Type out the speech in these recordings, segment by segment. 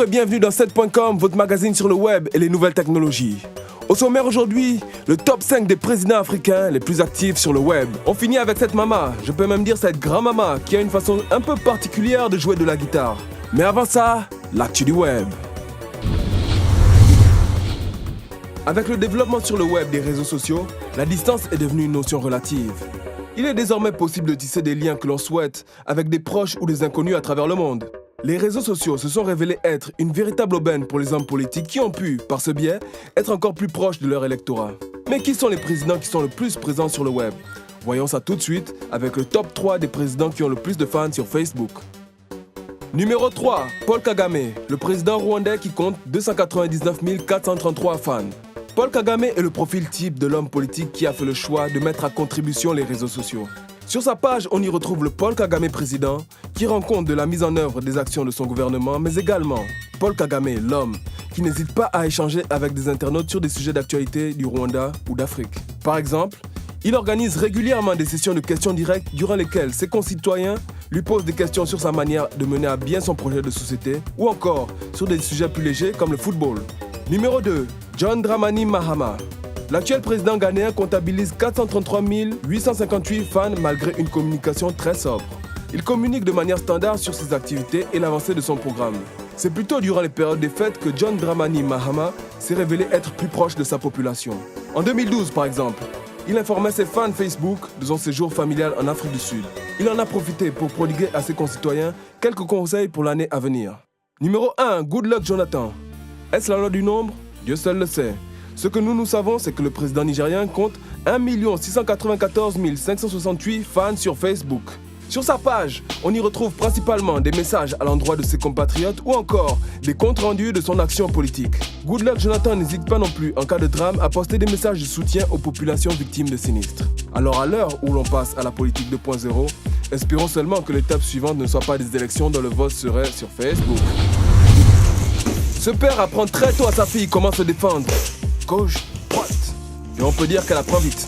et bienvenue dans 7.com, votre magazine sur le web et les nouvelles technologies. Au sommaire aujourd'hui, le top 5 des présidents africains les plus actifs sur le web. On finit avec cette maman, je peux même dire cette grand-maman, qui a une façon un peu particulière de jouer de la guitare. Mais avant ça, l'actu du web. Avec le développement sur le web des réseaux sociaux, la distance est devenue une notion relative. Il est désormais possible de tisser des liens que l'on souhaite avec des proches ou des inconnus à travers le monde. Les réseaux sociaux se sont révélés être une véritable aubaine pour les hommes politiques qui ont pu, par ce biais, être encore plus proches de leur électorat. Mais qui sont les présidents qui sont le plus présents sur le web? Voyons ça tout de suite avec le top 3 des présidents qui ont le plus de fans sur Facebook. Numéro 3, Paul Kagame, le président rwandais qui compte 299 433 fans. Paul Kagame est le profil type de l'homme politique qui a fait le choix de mettre à contribution les réseaux sociaux. Sur sa page, on y retrouve le Paul Kagame président, qui rend compte de la mise en œuvre des actions de son gouvernement, mais également Paul Kagame, l'homme, qui n'hésite pas à échanger avec des internautes sur des sujets d'actualité du Rwanda ou d'Afrique. Par exemple, il organise régulièrement des sessions de questions directes durant lesquelles ses concitoyens lui posent des questions sur sa manière de mener à bien son projet de société, ou encore sur des sujets plus légers comme le football. Numéro 2, John Dramani Mahama. L'actuel président ghanéen comptabilise 433 858 fans malgré une communication très sobre. Il communique de manière standard sur ses activités et l'avancée de son programme. C'est plutôt durant les périodes des fêtes que John Dramani Mahama s'est révélé être plus proche de sa population. En 2012 par exemple, il informait ses fans Facebook de son séjour familial en Afrique du Sud. Il en a profité pour prodiguer à ses concitoyens quelques conseils pour l'année à venir. Numéro 1, Goodluck Jonathan. Est-ce la loi du nombre? Dieu seul le sait. Ce que nous savons, c'est que le président nigérien compte 1 694 568 fans sur Facebook. Sur sa page, on y retrouve principalement des messages à l'endroit de ses compatriotes ou encore des comptes rendus de son action politique. Goodluck Jonathan n'hésite pas non plus, en cas de drame, à poster des messages de soutien aux populations victimes de sinistres. Alors à l'heure où l'on passe à la politique 2.0, espérons seulement que l'étape suivante ne soit pas des élections dont le vote serait sur Facebook. Ce père apprend très tôt à sa fille comment se défendre. Gauche, droite. Et on peut dire qu'elle apprend vite.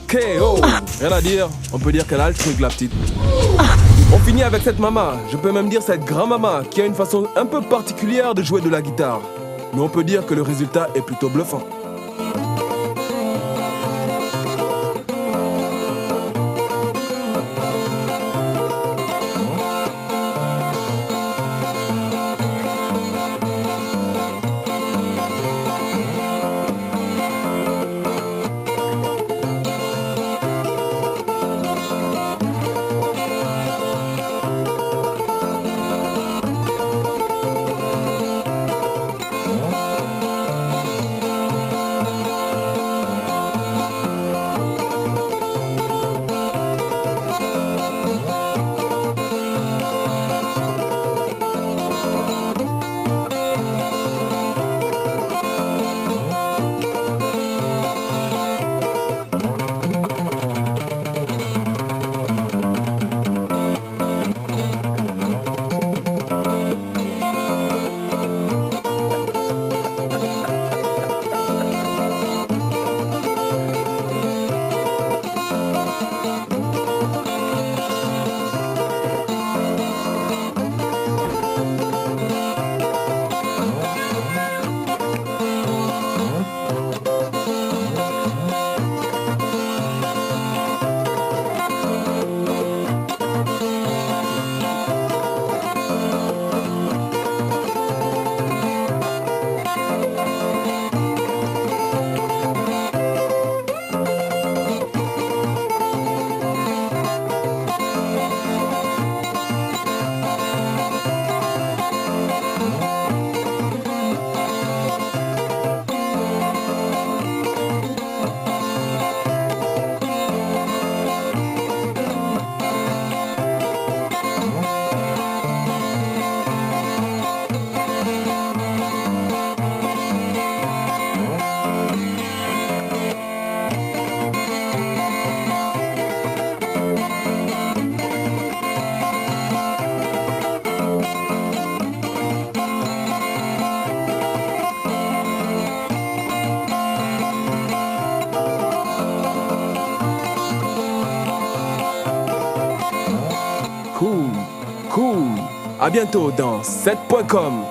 KO. Rien à dire, on peut dire qu'elle a le truc, la petite. On finit avec cette maman, je peux même dire cette grand-maman, qui a une façon un peu particulière de jouer de la guitare. Mais on peut dire que le résultat est plutôt bluffant. À bientôt dans 7.com.